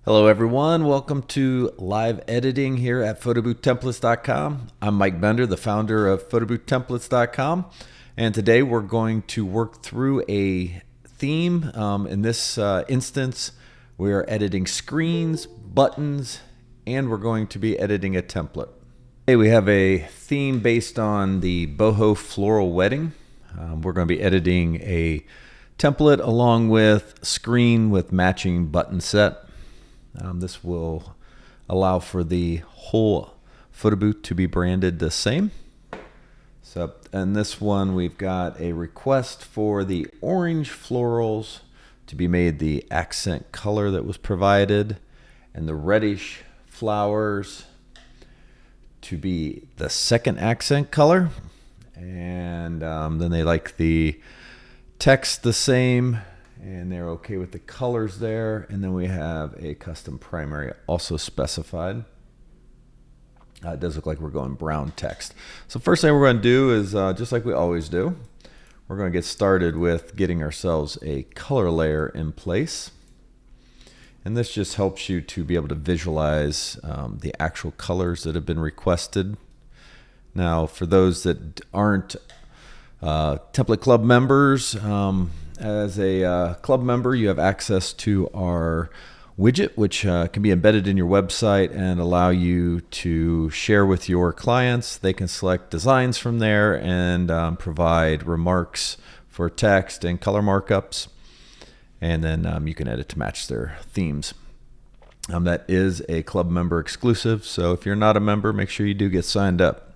Hello everyone, welcome to live editing here at PhotoBoothTemplates.com. I'm Mike Bender, the founder of PhotoBoothTemplates.com, and today we're going to work through a theme. In this instance, we are editing screens, buttons, and we're going to be editing a template. Today we have a theme based on the Boho Floral Wedding. We're going to be editing a template along with screen with matching button set. This will allow for the whole photo booth to be branded the same. So in this one, we've got a request for the orange florals to be made the accent color that was provided, and the reddish flowers to be the second accent color. And then they like the text the same, and they're okay with the colors there. And then we have a custom primary also specified. It does look like we're going brown text. So first thing we're going to do is, just like we always do, we're going to get started with getting ourselves a color layer in place. And this just helps you to be able to visualize the actual colors that have been requested. Now, for those that aren't Template Club members, as a club member, you have access to our widget, which can be embedded in your website and allow you to share with your clients. They can select designs from there and provide remarks for text and color markups. And then you can edit to match their themes. That is a club member exclusive. So if you're not a member, make sure you do get signed up.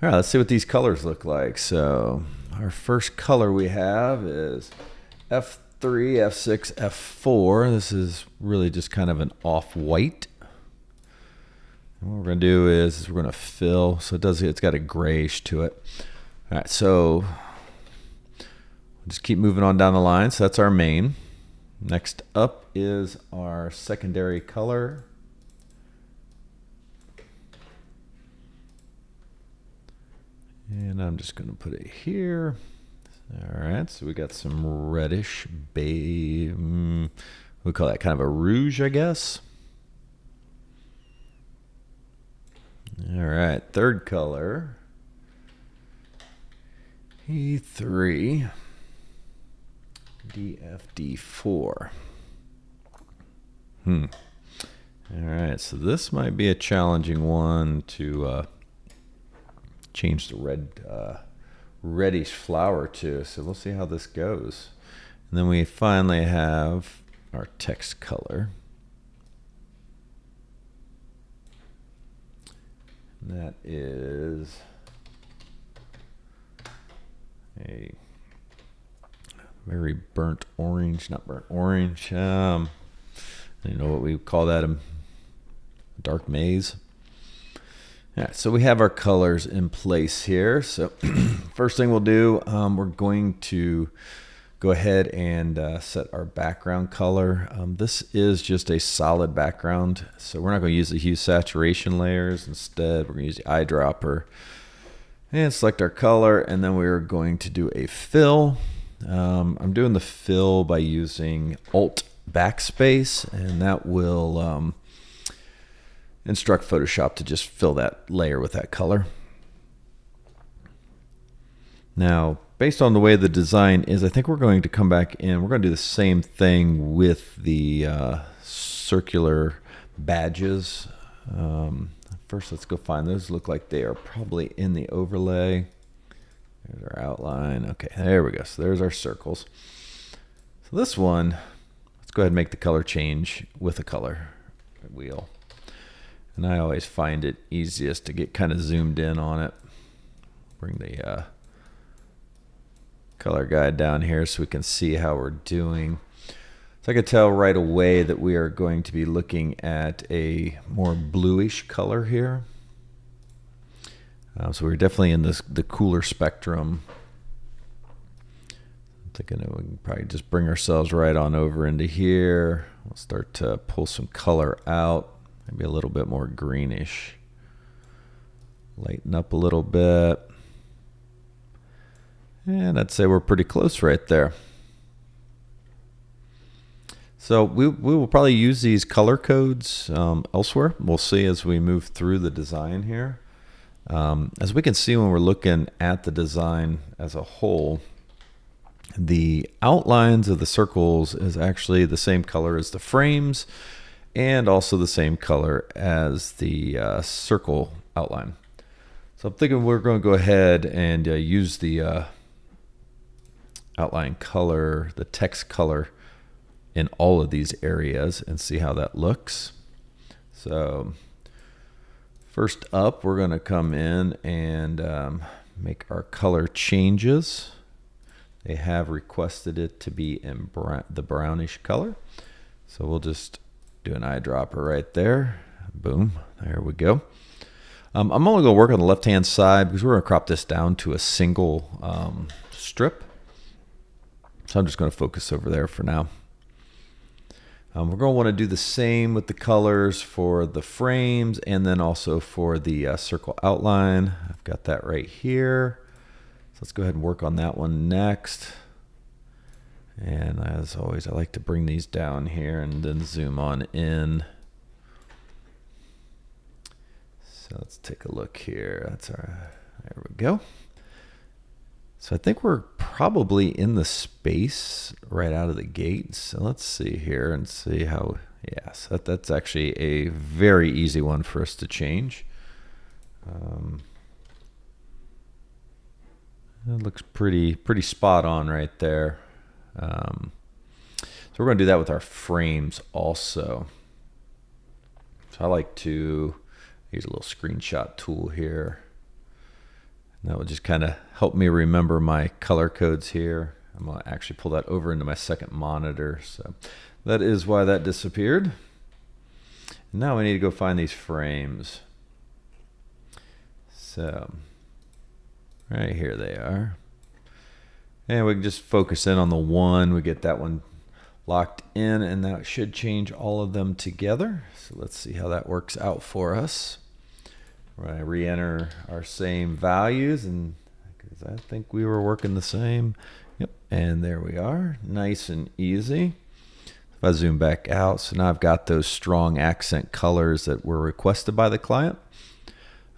All right, let's see what these colors look like. So our first color we have is F3, F6, F4. This is really just kind of an off-white. And what we're going to do is we're going to fill. So it's got a grayish to it. All right, so just keep moving on down the line. So that's our main. Next up is our secondary color. And I'm just going to put it here. All right, so we got some reddish beige. We call that kind of a rouge, I guess. All right, third color. E3, DFD4. All right, so this might be a challenging one to change the reddish flower to. So we'll see how this goes. And then we finally have our text color. And that is a very burnt orange, not burnt orange. You know what we call that, a dark maize. All right, so we have our colors in place here. So first thing we'll do, we're going to go ahead and set our background color. This is just a solid background, so we're not going to use the hue saturation layers. Instead, we're going to use the eyedropper and select our color, and then we're going to do a fill. I'm doing the fill by using Alt Backspace, and that will instruct Photoshop to just fill that layer with that color. Now, based on the way the design is, I think we're going to come back in. We're going to do the same thing with the circular badges. First, let's go find those. Look like they are probably in the overlay. There's our outline. Okay, there we go. So there's our circles. So this one, let's go ahead and make the color change with a color wheel. And I always find it easiest to get kind of zoomed in on it. Bring the color guide down here so we can see how we're doing. So I can tell right away that we are going to be looking at a more bluish color here. So we're definitely in the cooler spectrum. I'm thinking that we can probably just bring ourselves right on over into here. We'll start to pull some color out. Maybe a little bit more greenish. Lighten up a little bit. And I'd say we're pretty close right there. So we will probably use these color codes elsewhere. We'll see as we move through the design here. As we can see when we're looking at the design as a whole, the outlines of the circles is actually the same color as the frames and also the same color as the circle outline. So I'm thinking we're going to go ahead and use the outline color, the text color in all of these areas and see how that looks. So first up, we're going to come in and make our color changes. They have requested it to be in the brownish color. So we'll just do an eyedropper right there. Boom, there we go. I'm only going to work on the left-hand side because we're going to crop this down to a single strip. So I'm just going to focus over there for now. We're going to want to do the same with the colors for the frames and then also for the circle outline. I've got that right here. So let's go ahead and work on that one next. And as always, I like to bring these down here and then zoom on in. So let's take a look here. There we go. So I think we're probably in the space right out of the gate. So let's see here and see how, yes, that's actually a very easy one for us to change. It looks pretty spot on right there. So we're going to do that with our frames also. So I like to use a little screenshot tool here. That will just kind of help me remember my color codes here. I'm going to actually pull that over into my second monitor. So that is why that disappeared. Now we need to go find these frames. So right here they are. And we can just focus in on the one. We get that one locked in, and that should change all of them together. So let's see how that works out for us. We're going to re-enter our same values, and because I think we were working the same. Yep, and there we are. Nice and easy. If I zoom back out, so now I've got those strong accent colors that were requested by the client.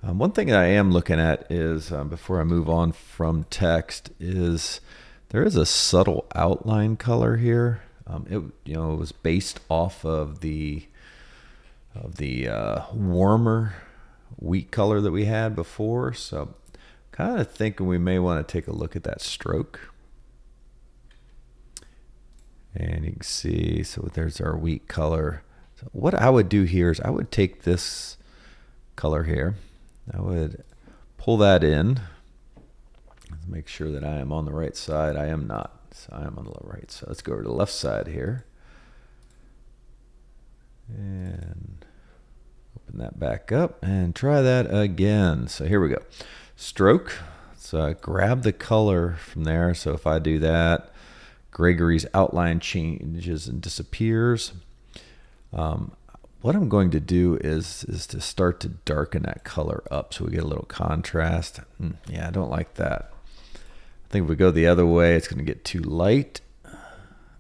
One thing that I am looking at is, before I move on from text, is there is a subtle outline color here. It was based off of the warmer wheat color that we had before. So kind of thinking we may want to take a look at that stroke. And you can see, so there's our wheat color. So what I would do here is I would take this color here. I would pull that in. Make sure that I am on the right side. I am not. So I am on the right side. Let's go over to the left side here. And open that back up and try that again. So here we go. Stroke. So grab the color from there. So if I do that, Gregory's outline changes and disappears. What I'm going to do is to start to darken that color up so we get a little contrast. Yeah, I don't like that. I think if we go the other way, it's going to get too light.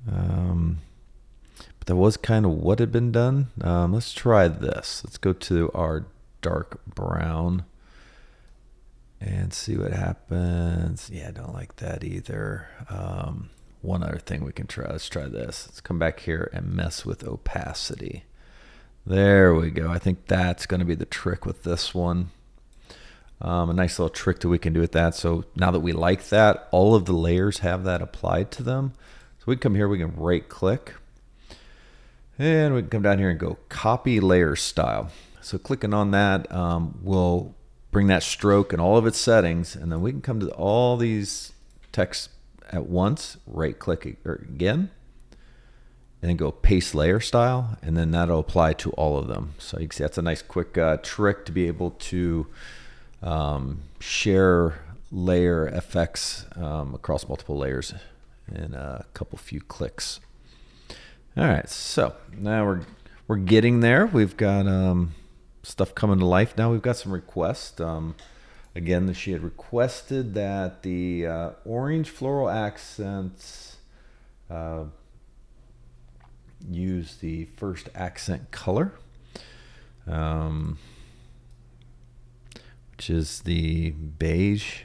But that was kind of what had been done. Let's try this. Let's go to our dark brown and see what happens. Yeah, I don't like that either. One other thing we can try. Let's try this. Let's come back here and mess with opacity. There we go. I think that's going to be the trick with this one. A nice little trick that we can do with that. So now that we like that, all of the layers have that applied to them. So we can come here, we can right click. And we can come down here and go copy layer style. So clicking on that will bring that stroke and all of its settings. And then we can come to all these texts at once, right click again. And then go paste layer style, and then that'll apply to all of them. So you can see that's a nice quick trick to be able to share layer effects across multiple layers in a few clicks. All right, so now we're getting there. We've got stuff coming to life now. We've got some requests. Again, she had requested that the orange floral accents use the first accent color, which is the beige.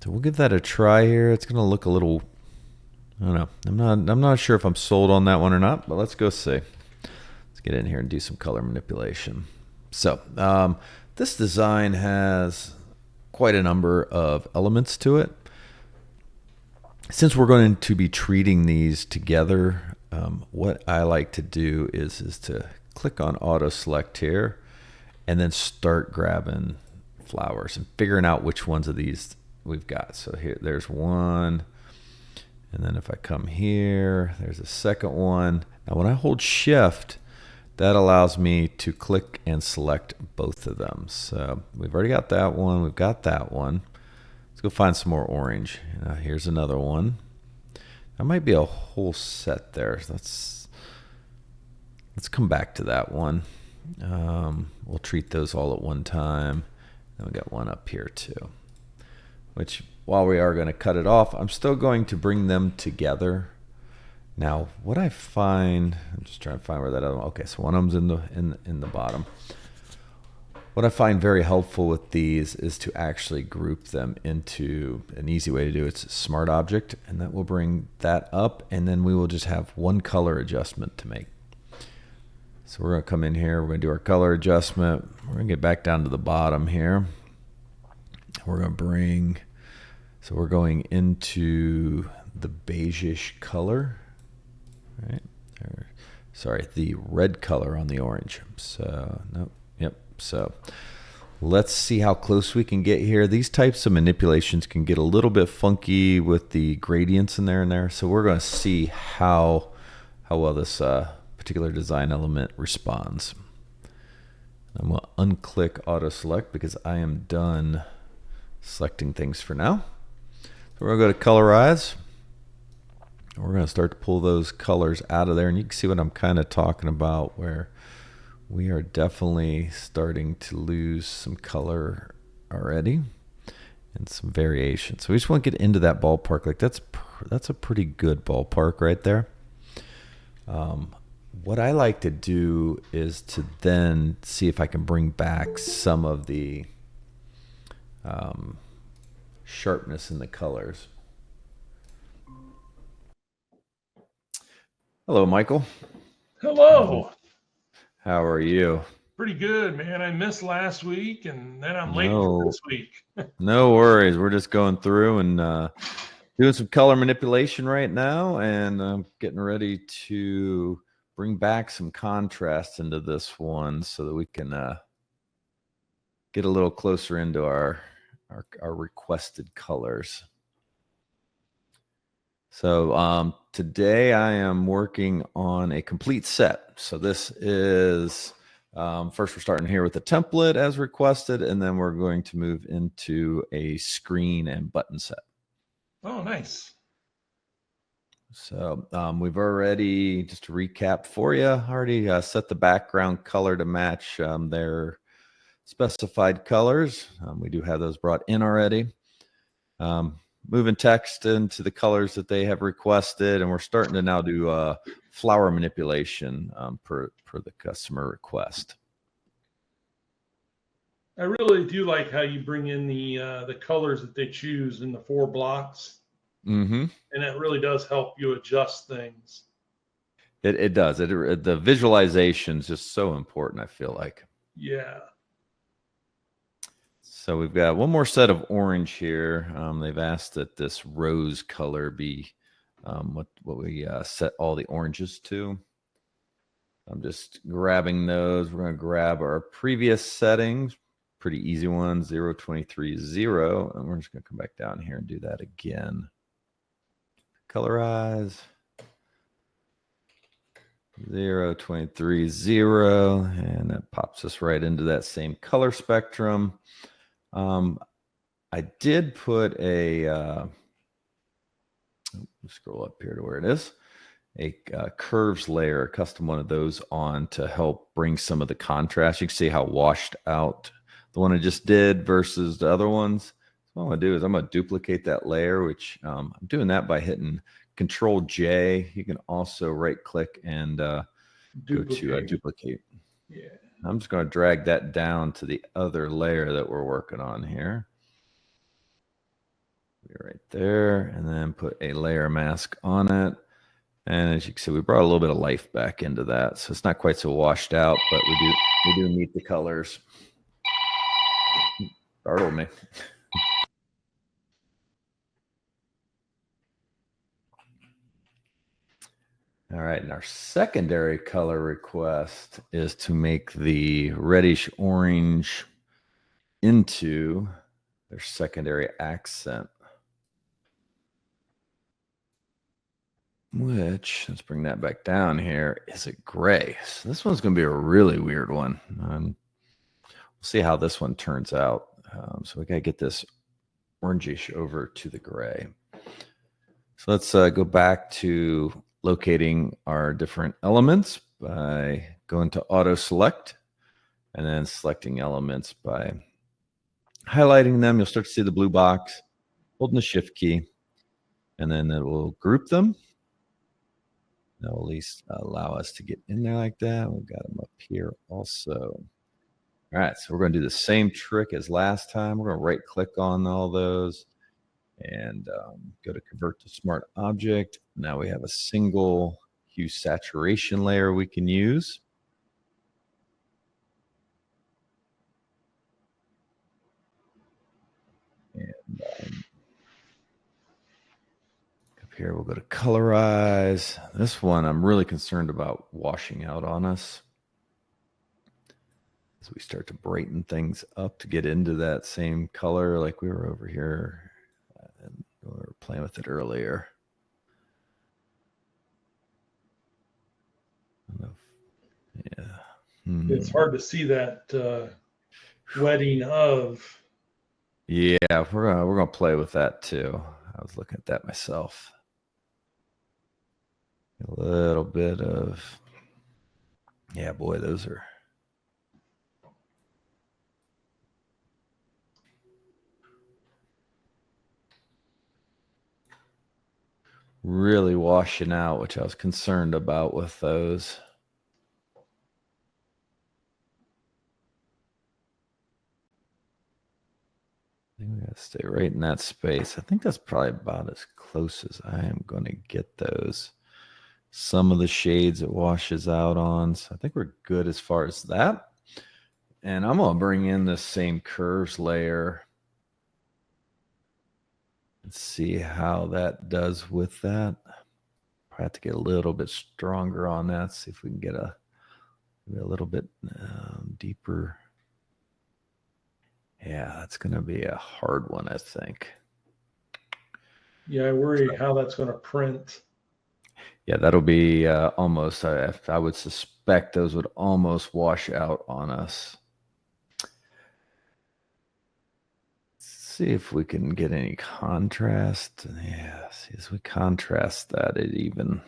So we'll give that a try here. It's going to look a little, I don't know. I'm not sure if I'm sold on that one or not, but let's go see. Let's get in here and do some color manipulation. So this design has quite a number of elements to it. Since we're going to be treating these together, what I like to do is to click on auto select here and then start grabbing flowers and figuring out which ones of these we've got. So here, there's one. And then if I come here, there's a second one. Now when I hold shift, that allows me to click and select both of them. So we've already got that one. We've got that one. Let's go find some more orange. Here's another one. That might be a whole set there. Let's come back to that one. We'll treat those all at one time. And we got one up here too, which while we are going to cut it off, I'm still going to bring them together. Now, what I find, I'm just trying to find where that other one, okay, so one of them's in the bottom. What I find very helpful with these is to actually group them into an easy way to do it's Smart Object, and that will bring that up, and then we will just have one color adjustment to make. So we're going to come in here, we're going to do our color adjustment. We're going to get back down to the bottom here. We're going to bring, so we're going into the beigeish color, right? Or, sorry, the red color on the orange. So, nope, yep. So let's see how close we can get here. These types of manipulations can get a little bit funky with the gradients in there and there. So we're going to see how well this particular design element responds. I'm going to unclick auto select because I am done selecting things for now. So we're going to go to colorize. We're going to start to pull those colors out of there, and you can see what I'm kind of talking about, where we are definitely starting to lose some color already and some variation. So we just want to get into that ballpark. Like that's a pretty good ballpark right there. What I like to do is to then see if I can bring back some of the sharpness in the colors. Hello, Michael. Hello. How are you? Pretty good, man. I missed last week, and then I'm late for this week. No worries. We're just going through and doing some color manipulation right now, and I'm getting ready to bring back some contrast into this one so that we can get a little closer into our requested colors. So today I am working on a complete set. So this is, first we're starting here with the template as requested, and then we're going to move into a screen and button set. Oh, nice. So we've already, just to recap for you, already set the background color to match their specified colors. We do have those brought in already. Moving text into the colors that they have requested, and we're starting to now do flower manipulation per the customer request. I really do like how you bring in the colors that they choose in the 4 blocks. Mm-hmm. And that really does help you adjust things. It does. The visualization is just so important, I feel like. Yeah. So we've got one more set of orange here. They've asked that this rose color be what we set all the oranges to. I'm just grabbing those. We're going to grab our previous settings. Pretty easy one, 0, 23, 0. And we're just going to come back down here and do that again. Colorize. 0, 23, 0. And that pops us right into that same color spectrum. I did put a, scroll up here to where it is, a curves layer, a custom one of those on to help bring some of the contrast. You can see how washed out the one I just did versus the other ones. what I'm going to do is I'm going to duplicate that layer, which I'm doing that by hitting Control J. You can also right click and go to duplicate. Yeah. I'm just going to drag that down to the other layer that we're working on here. Right there, and then put a layer mask on it. And as you can see, we brought a little bit of life back into that. So it's not quite so washed out, but we do meet the colors. Startled me. All right, and our secondary color request is to make the reddish orange into their secondary accent. Which, let's bring that back down here, is a gray. So this one's going to be a really weird one. We'll see how this one turns out. So we got to get this orangish over to the gray. So let's go back to locating our different elements by going to auto select and then selecting elements by highlighting them. You'll start to see the blue box, holding the shift key, and then it will group them. That will at least allow us to get in there like that. We've got them up here also. All right, so we're going to do the same trick as last time. We're going to right click on all those and go to convert to smart object. Now we have a single hue saturation layer we can use. And up here we'll go to colorize. This one I'm really concerned about washing out on us as we start to brighten things up to get into that same color like we were over here and we were playing with it earlier. Yeah. It's hard to see that wedding of. Yeah, we're gonna play with that too. I was looking at that myself. A little bit of, yeah, boy, those are really washing out, which I was concerned about with those. I think we gotta stay right in that space. I think that's probably about as close as I am going to get those. Some of the shades it washes out on, so I think we're good as far as that. And I'm going to bring in the same curves layer and see how that does with that. Probably have to get a little bit stronger on that, see if we can get a little bit deeper. Yeah, that's going to be a hard one, I think. Yeah, I worry how that's going to print. Yeah, that'll be almost, I would suspect those would almost wash out on us. Let's see if we can get any contrast. Yeah, see, as we contrast that, it even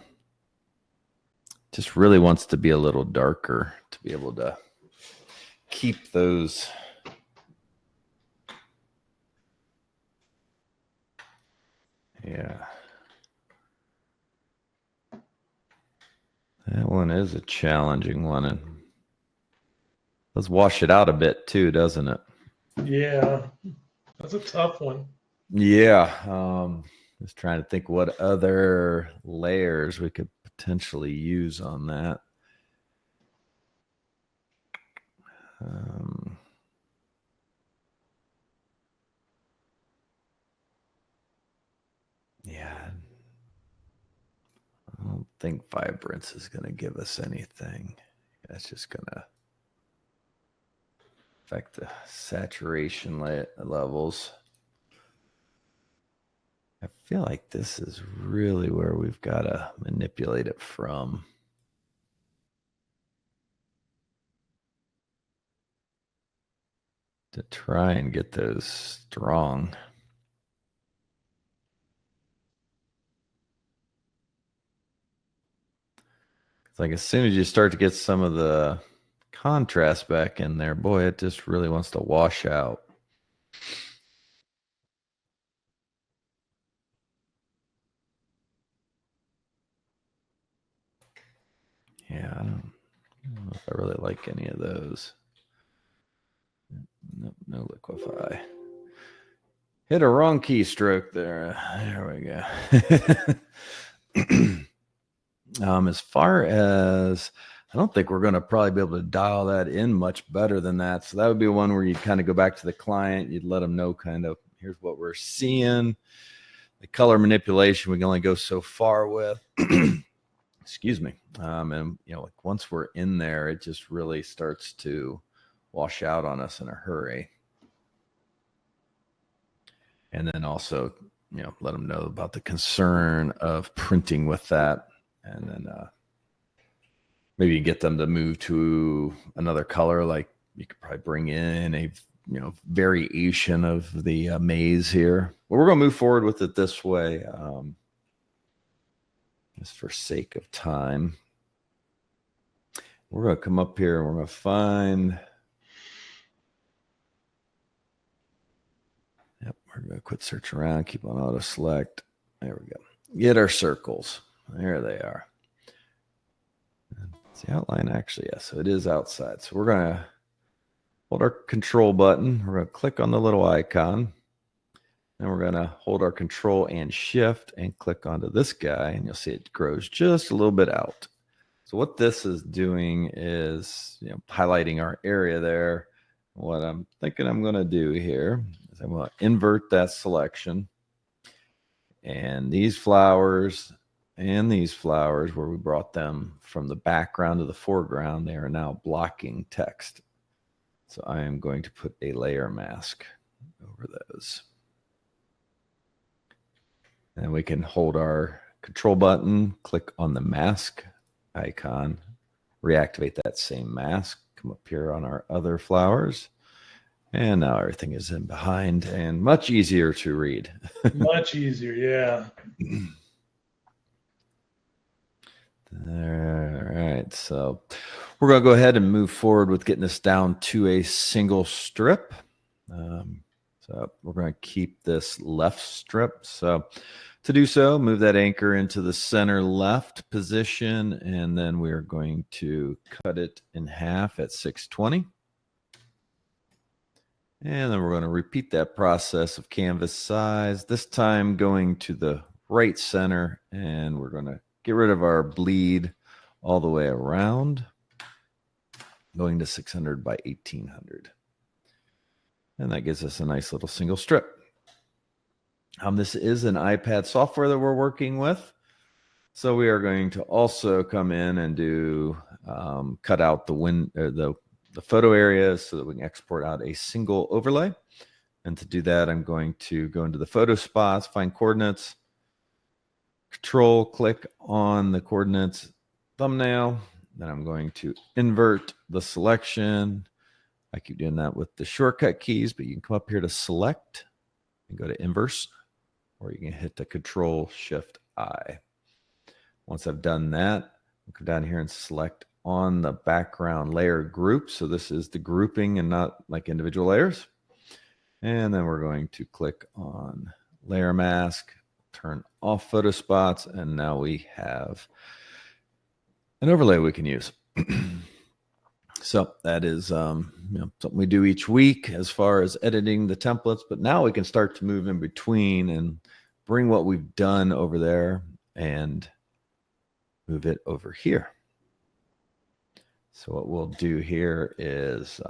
just really wants to be a little darker to be able to keep those. Yeah. That one is a challenging one. And let's wash it out a bit too, doesn't it? Yeah, that's a tough one. Yeah. Just trying to think what other layers we could potentially use on that. Yeah. I don't think vibrance is going to give us anything. That's just going to affect the saturation levels. I feel like this is really where we've got to manipulate it from. To try and get those strong. It's like as soon as you start to get some of the contrast back in there, boy, it just really wants to wash out. Yeah, I don't know if I really like any of those. Nope, no liquify. Hit a wrong keystroke there. There we go. As far as, I don't think we're going to probably be able to dial that in much better than that. So that would be one where you'd kind of go back to the client. You'd let them know kind of, here's what we're seeing. The color manipulation, we can only go so far with. Excuse me. And, you know, like once we're in there, it just really starts to wash out on us in a hurry. And then also, you know, let them know about the concern of printing with that. And then maybe get them to move to another color. Like you could probably bring in a, you know, variation of the maze here. But we're going to move forward with it this way, just for sake of time. We're going to come up here and we're going to find... Yep, we're going to quit search around, keep on auto select. There we go. Get our circles. There they are. It's the outline actually, yes. So it is outside. So we're going to hold our control button. We're going to click on the little icon. Then we're going to hold our control and shift and click onto this guy. And you'll see it grows just a little bit out. So what this is doing is, you know, highlighting our area there. What I'm thinking I'm going to do here is I'm going to invert that selection. And these flowers and these flowers, where we brought them from the background to the foreground, they are now blocking text. So I am going to put a layer mask over those. And we can hold our control button, click on the mask icon, reactivate that same mask, come up here on our other flowers. And now everything is in behind and much easier to read. Much easier, yeah. All right, so we're going to go ahead and move forward with getting this down to a single strip. So we're going to keep this left strip. So to do so, move that anchor into the center left position, and then we're going to cut it in half at 620. And then we're going to repeat that process of canvas size, this time going to the right center, and we're going to get rid of our bleed all the way around, going to 600 by 1800. And that gives us a nice little single strip. This is an iPad software that we're working with. So we are going to also come in and do cut out the photo areas so that we can export out a single overlay. And to do that, I'm going to go into the photo spots, find coordinates, control click on the coordinates thumbnail. Then I'm going to invert the selection. I keep doing that with the shortcut keys, but you can come up here to select and go to inverse, or you can hit the Control Shift I. Once I've done that, I'll come down here and select on the background layer group. So this is the grouping and not like individual layers. And then we're going to click on layer mask, turn off photo spots, and now we have an overlay we can use. So that is something we do each week as far as editing the templates, but now we can start to move in between and bring what we've done over there and move it over here. So what we'll do here is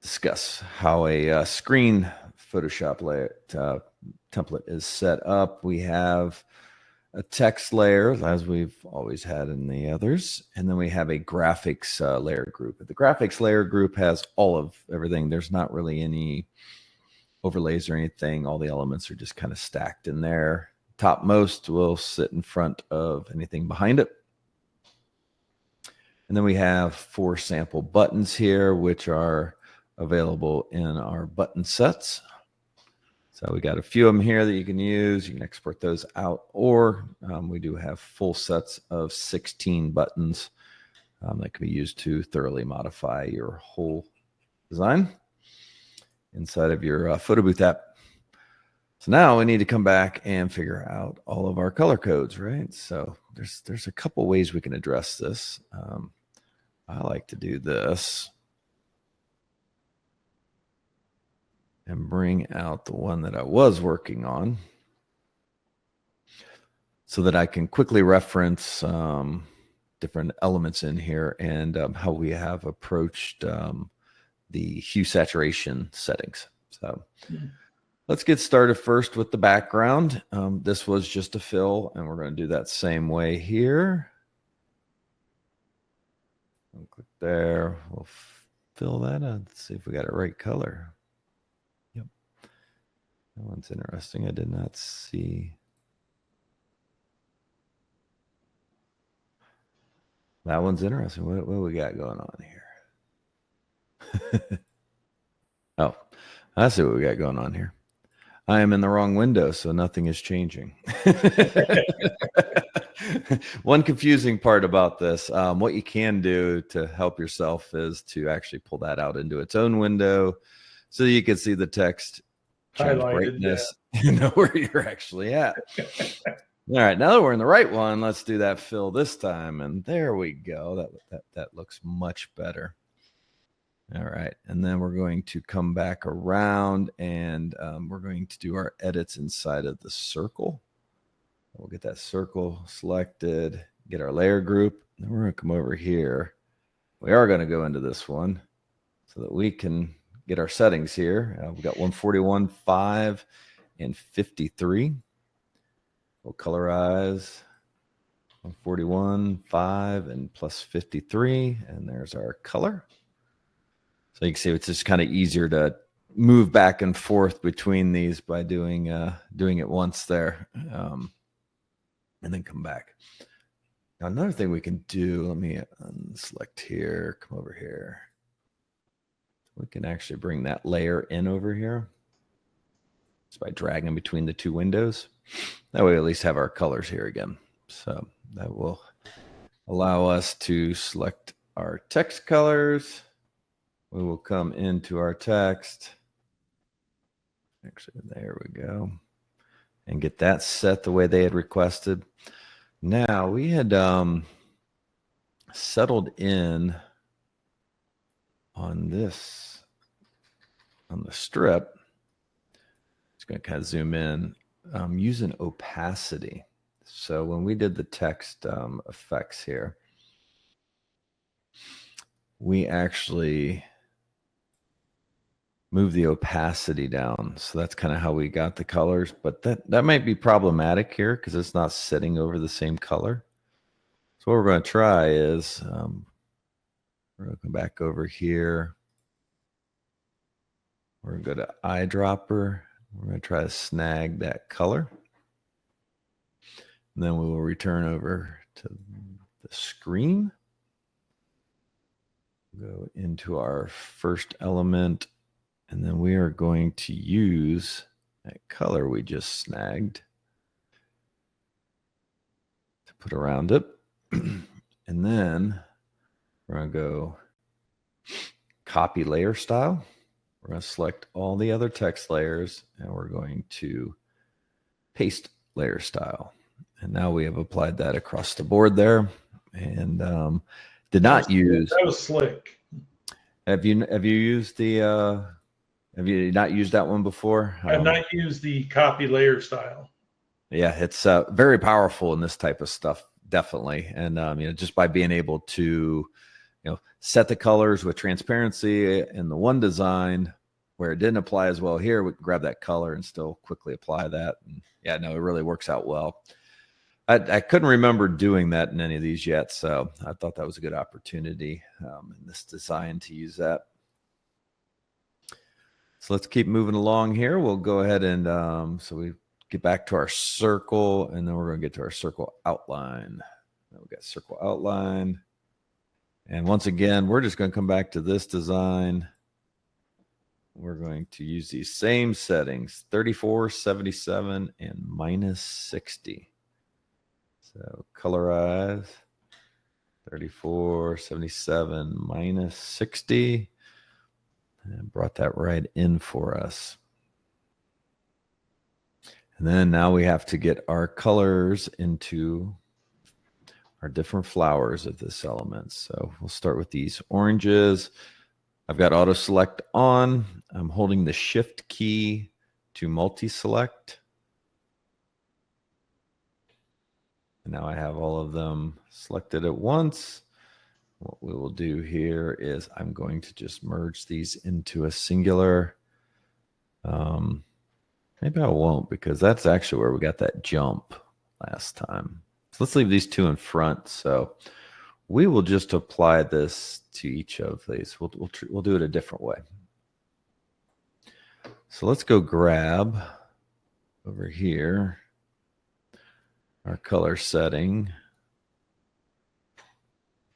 discuss how a screen Photoshop layer template is set up. We have a text layer, as we've always had in the others, and then we have a graphics layer group. The graphics layer group has all of everything. There's not really any overlays or anything. All the elements are just kind of stacked in there. Topmost will sit in front of anything behind it. And then we have 4 sample buttons here, which are available in our button sets. So we got a few of them here that you can use. You can export those out, or we do have full sets of 16 buttons that can be used to thoroughly modify your whole design inside of your photo booth app. So now we need to come back and figure out all of our color codes, right? So there's a couple ways we can address this. I like to do this and bring out the one that I was working on so that I can quickly reference different elements in here and how we have approached the hue saturation settings. So let's get started first with the background. This was just a fill, and we're going to do that same way here. I'll click there. We'll fill that out. Let's see if we got it right color. Yep. That one's interesting. I did not see. That one's interesting. What we got going on here? Oh, I see what we got going on here. I am in the wrong window, so nothing is changing. One confusing part about this, what you can do to help yourself is to actually pull that out into its own window so you can see the text change brightness and know where you're actually at. All right, now that we're in the right one, let's do that fill this time. And there we go. That looks much better. All right, and then we're going to come back around and we're going to do our edits inside of the circle. We'll get that circle selected, get our layer group. Then we're going to come over here. We are going to go into this one so that we can get our settings here. We've got 141, 5, and 53. We'll colorize 141, 5, and plus 53. And there's our color. So you can see it's just kind of easier to move back and forth between these by doing it once there. And then come back. Now, another thing we can do, let me unselect here, come over here. We can actually bring that layer in over here just by dragging between the two windows. That way we at least have our colors here again. So that will allow us to select our text colors. We will come into our text. Actually, there we go. And get that set the way they had requested. Now, we had settled in on this, on the strip. Just going to kind of zoom in, using opacity. So when we did the text effects here, we actually move the opacity down. So that's kind of how we got the colors, but that might be problematic here because it's not sitting over the same color. So what we're going to try is we're going to come back over here. We're going to go to eyedropper. We're going to try to snag that color. And then we will return over to the screen. Go into our first element. And then we are going to use that color we just snagged to put around it. And then we're going to go copy layer style. We're going to select all the other text layers and we're going to paste layer style. And now we have applied that across the board there. And did not use. That was slick. Have you used the? Have you not used that one before? I've not used the copy layer style. Yeah, it's very powerful in this type of stuff, definitely. And just by being able to, set the colors with transparency in the one design where it didn't apply as well here, we can grab that color and still quickly apply that. And yeah, no, it really works out well. I couldn't remember doing that in any of these yet, so I thought that was a good opportunity in this design to use that. So let's keep moving along here. We'll go ahead and so we get back to our circle, and then we're going to get to our circle outline. Now we got circle outline. And once again, we're just going to come back to this design. We're going to use these same settings, 34, 77, and minus 60. So colorize, 34, 77, minus 60. And brought that right in for us. And then now we have to get our colors into our different flowers of this element. So we'll start with these oranges. I've got auto select on. I'm holding the shift key to multi-select. And now I have all of them selected at once. What we will do here is I'm going to just merge these into a singular. Maybe I won't, because that's actually where we got that jump last time. So let's leave these two in front. So we will just apply this to each of these. We'll do it a different way. So let's go grab over here our color setting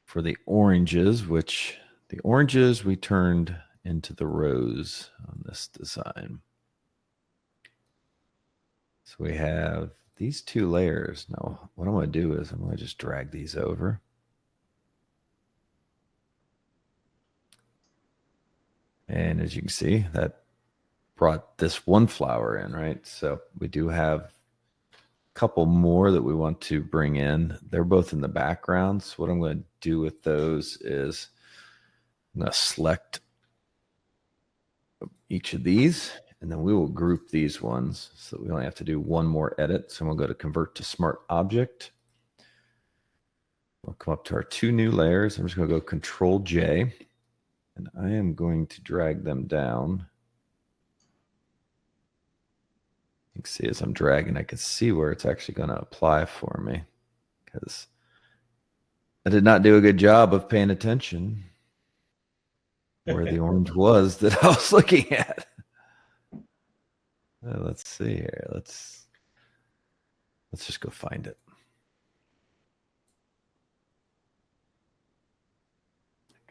for the oranges, which the oranges we turned into the rose on this design. So we have these two layers. Now, what I'm going to do is I'm going to just drag these over. And as you can see, that brought this one flower in, right? So we do have a couple more that we want to bring in. They're both in the background. So what I'm going to do with those is I'm going to select each of these, and then we will group these ones so that we only have to do one more edit. So we'll go to convert to smart object. We'll come up to our two new layers. I'm just going to go Control J, and I am going to drag them down. You can see as I'm dragging, I can see where it's actually going to apply for me, because I did not do a good job of paying attention where the orange was that I was looking at. Let's see here. Let's just go find it.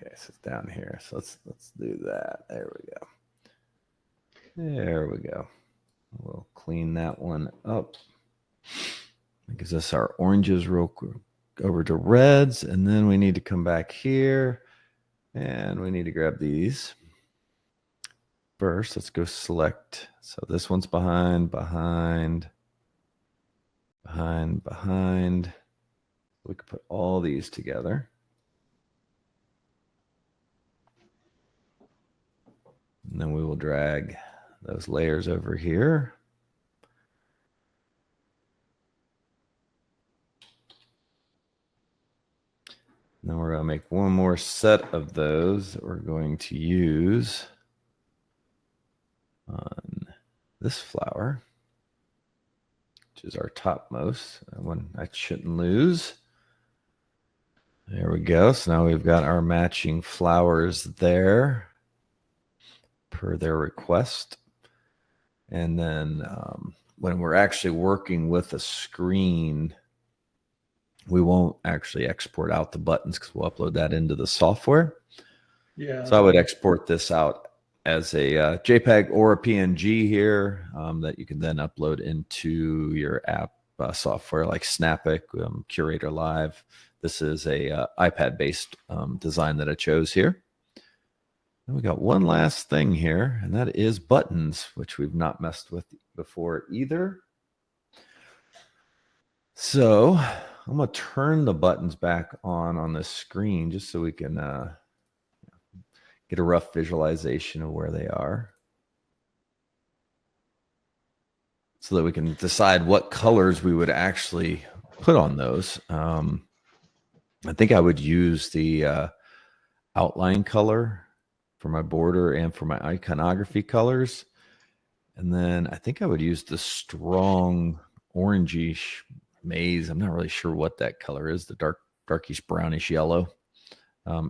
Okay, so it's down here. So let's do that. There we go. There we go. We'll clean that one up. That gives us our oranges real quick over to reds, and then we need to come back here and we need to grab these. First, let's go select. So this one's behind. We could put all these together. And then we will drag those layers over here. And then we're going to make one more set of those that we're going to use on this flower, which is our topmost. That one I shouldn't lose. There we go. So now we've got our matching flowers there per their request. And then when we're actually working with a screen, we won't actually export out the buttons because we'll upload that into the software. Yeah. So I would export this out as a JPEG or a PNG here that you can then upload into your app software like Snappic, Curator Live. This is a iPad-based design that I chose here. And we got one last thing here, and that is buttons, which we've not messed with before either. So I'm going to turn the buttons back on this screen just so we can get a rough visualization of where they are, so that we can decide what colors we would actually put on those. I think I would use the outline color for my border and for my iconography colors. And then I think I would use the strong orangish maize. I'm not really sure what that color is, the darkish brownish yellow,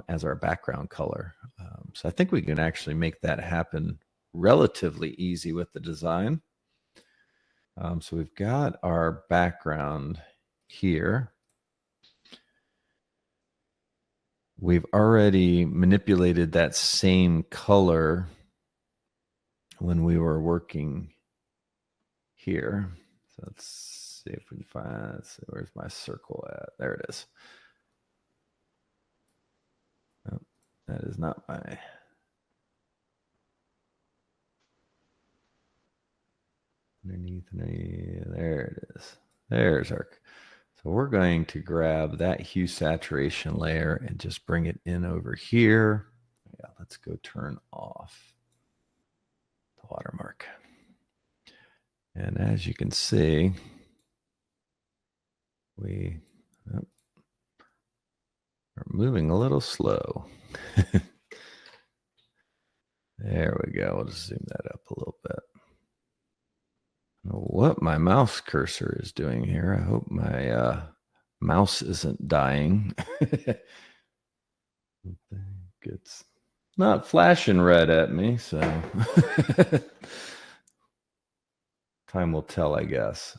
as our background color. So I think we can actually make that happen relatively easy with the design. So we've got our background here. We've already manipulated that same color when we were working here. So let's see if we can find, let's see, where's my circle at? There it is. Oh, that is not my... underneath. There it is. There's our. So we're going to grab that hue saturation layer and just bring it in over here. Yeah, let's go turn off the watermark. And as you can see, we are moving a little slow. There we go. We'll just zoom that up a little bit. I don't know what my mouse cursor is doing here. I hope my mouse isn't dying. It's not flashing red at me, so time will tell, I guess.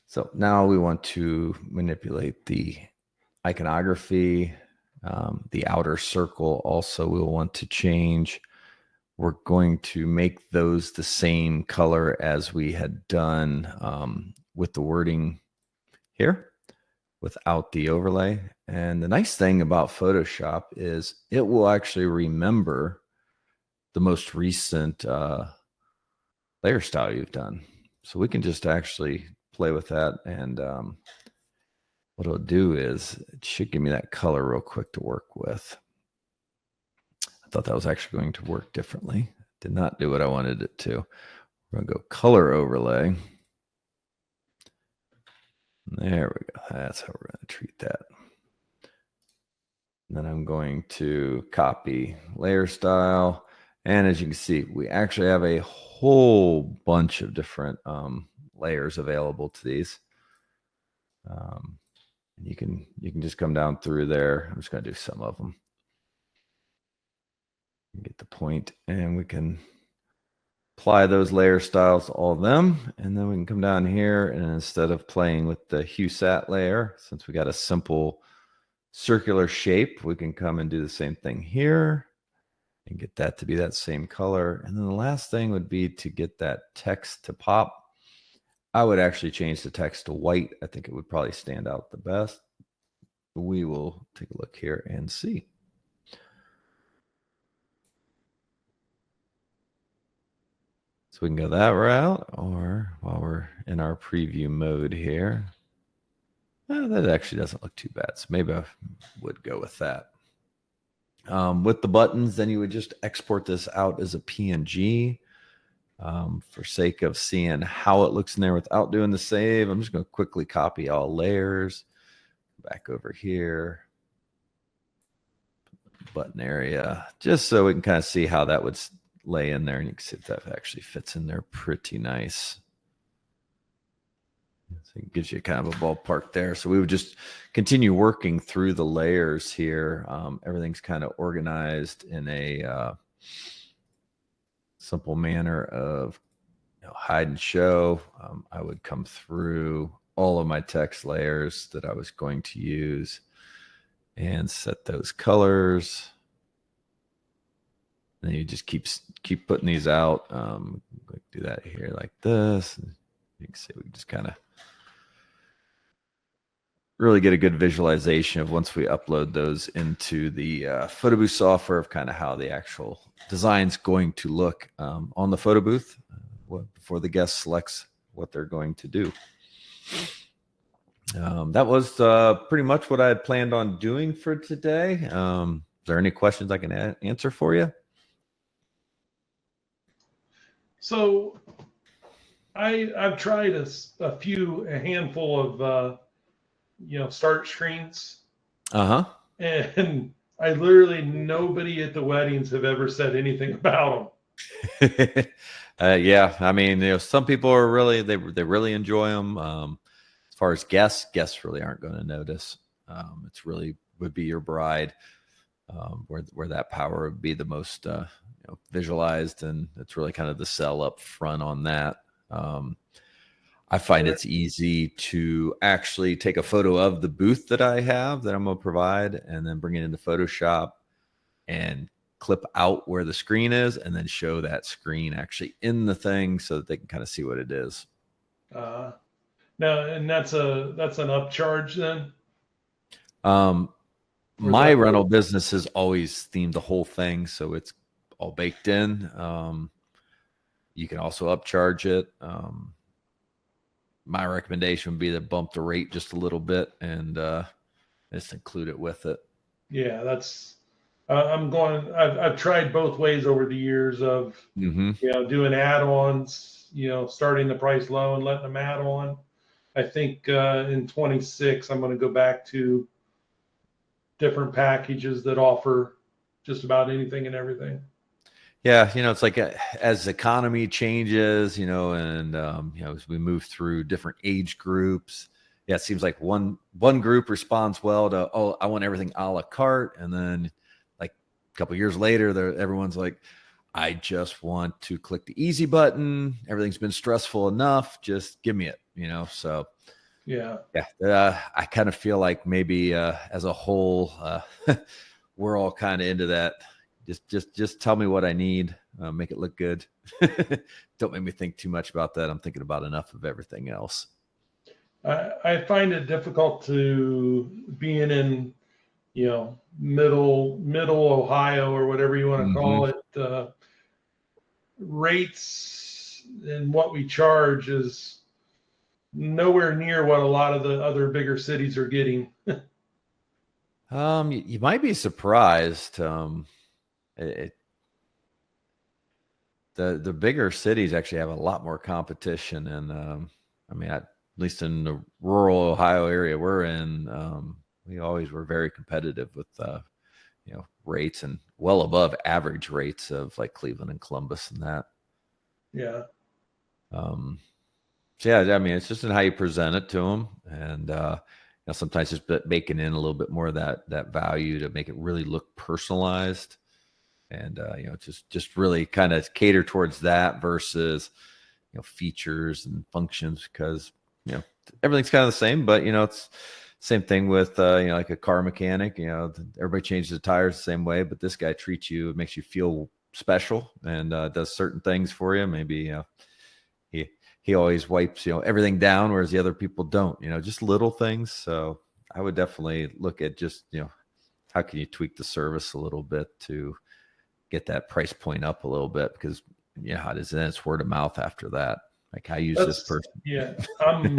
So now we want to manipulate the iconography, the outer circle. Also, we'll want to change. We're going to make those the same color as we had done with the wording here without the overlay. And the nice thing about Photoshop is it will actually remember the most recent layer style you've done. So we can just actually play with that. And what it'll do is it should give me that color real quick to work with. I thought that was actually going to work differently. Did not do what I wanted it to. We're going to go color overlay. There we go. That's how we're going to treat that. And then I'm going to copy layer style. And as you can see, we actually have a whole bunch of different layers available to these. You can just come down through there. I'm just going to do some of them. Get the point, and we can apply those layer styles to all of them. And then we can come down here, and instead of playing with the hue sat layer, since we got a simple circular shape, we can come and do the same thing here and get that to be that same color. And then the last thing would be to get that text to pop. I would actually change the text to white. I think it would probably stand out the best. We will take a look here and see. So we can go that route, or while we're in our preview mode here, that actually doesn't look too bad. So maybe I would go with that. With the buttons, then you would just export this out as a PNG. For sake of seeing how it looks in there without doing the save, I'm just going to quickly copy all layers. Back over here. Button area, just so we can kind of see how that would lay in there. And you can see if that actually fits in there pretty nice. So it gives you kind of a ballpark there. So we would just continue working through the layers here. Everything's kind of organized in a simple manner of hide and show. I would come through all of my text layers that I was going to use and set those colors. And you just keep putting these out. Do that here like this. You can see we can just kind of really get a good visualization of once we upload those into the photo booth software of kind of how the actual design's going to look on the photo booth before the guest selects what they're going to do. That was pretty much what I had planned on doing for today. Is there any questions I can answer for you? So I've tried a handful of start screens. And I literally, nobody at the weddings have ever said anything about them. Yeah, I mean, some people are really, they really enjoy them. As far as guests really aren't going to notice. It's really would be your bride, where that power would be the most visualized, and it's really kind of the sell up front on that. I find it's easy to actually take a photo of the booth that I have that I'm going to provide, and then bring it into Photoshop and clip out where the screen is, and then show that screen actually in the thing so that they can kind of see what it is. Now, and that's an upcharge then? My rental business has always themed the whole thing, so it's all baked in. You can also upcharge it. My recommendation would be to bump the rate just a little bit and just include it with it. Yeah, that's I've tried both ways over the years of doing add-ons, starting the price low and letting them add on. I think in 26 I'm going to go back to different packages that offer just about anything and everything. Yeah, it's like as the economy changes, and as we move through different age groups, yeah, it seems like one group responds well to, oh, I want everything a la carte, and then like a couple years later, everyone's like, I just want to click the easy button. Everything's been stressful enough. Just give me it, So yeah, I kind of feel like maybe as a whole, we're all kind of into that. Just tell me what I need. Make it look good. Don't make me think too much about that. I'm thinking about enough of everything else. I find it difficult to being in, middle Ohio or whatever you want to call it. Rates and what we charge is nowhere near what a lot of the other bigger cities are getting. You might be surprised. The bigger cities actually have a lot more competition, and I mean, at least in the rural Ohio area we're in, we always were very competitive with rates and well above average rates of like Cleveland and Columbus and that. Yeah. So yeah, I mean, it's just in how you present it to them, and sometimes just baking in a little bit more of that value to make it really look personalized. And just really kind of cater towards that versus features and functions, because everything's kind of the same, but it's same thing with like a car mechanic. Everybody changes the tires the same way, but this guy treats you, makes you feel special, and does certain things for you. Maybe he always wipes everything down, whereas the other people don't. Just little things. So I would definitely look at just how can you tweak the service a little bit to get that price point up a little bit, because how does it? It's word of mouth after that. Like, I use this person. Yeah, I'm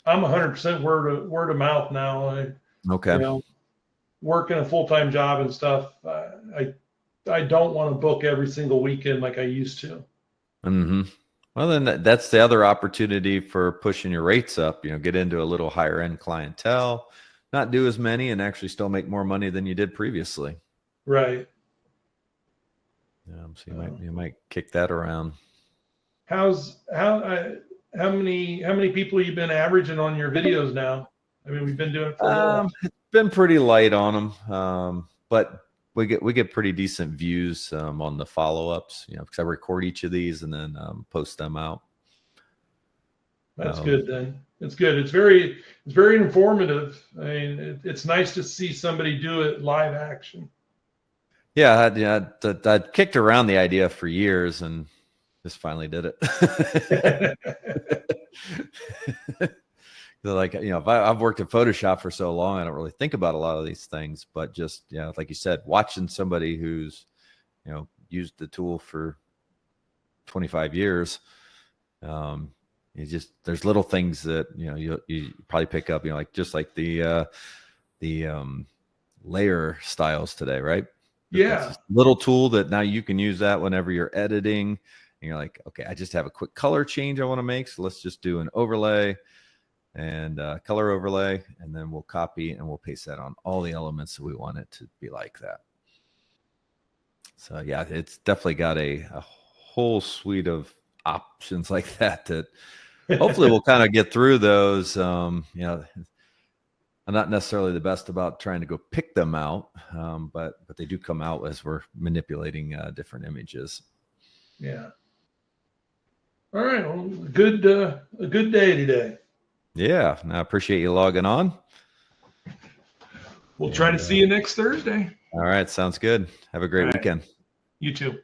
100% word of mouth now. Okay. Working a full-time job and stuff. I don't want to book every single weekend like I used to. Well, then that's the other opportunity for pushing your rates up. Get into a little higher end clientele, not do as many, and actually still make more money than you did previously. Right. So you might kick that around. How many people have you been averaging on your videos now? I mean, we've been doing it for a while. It's been pretty light on them, but we get pretty decent views on the follow-ups. Because I record each of these and then post them out. That's good then. It's good. It's very informative. I mean, it's nice to see somebody do it live action. Yeah, I'd kicked around the idea for years and just finally did it. Like, I've worked in Photoshop for so long, I don't really think about a lot of these things, but just, like you said, watching somebody who's, used the tool for 25 years, there's little things that, you probably pick up, like the layer styles today, right? Yeah. Little tool that now you can use that whenever you're editing, and you're like, okay, I just have a quick color change I want to make, so let's just do an overlay and color overlay, and then we'll copy and we'll paste that on all the elements that we want it to be like that. So yeah, it's definitely got a whole suite of options like that hopefully we'll kind of get through those. I'm not necessarily the best about trying to go pick them out, but they do come out as we're manipulating different images. Yeah. All right. Well, a good day today. Yeah. I appreciate you logging on. We'll try to see you next Thursday. All right. Sounds good. Have a great weekend. You too.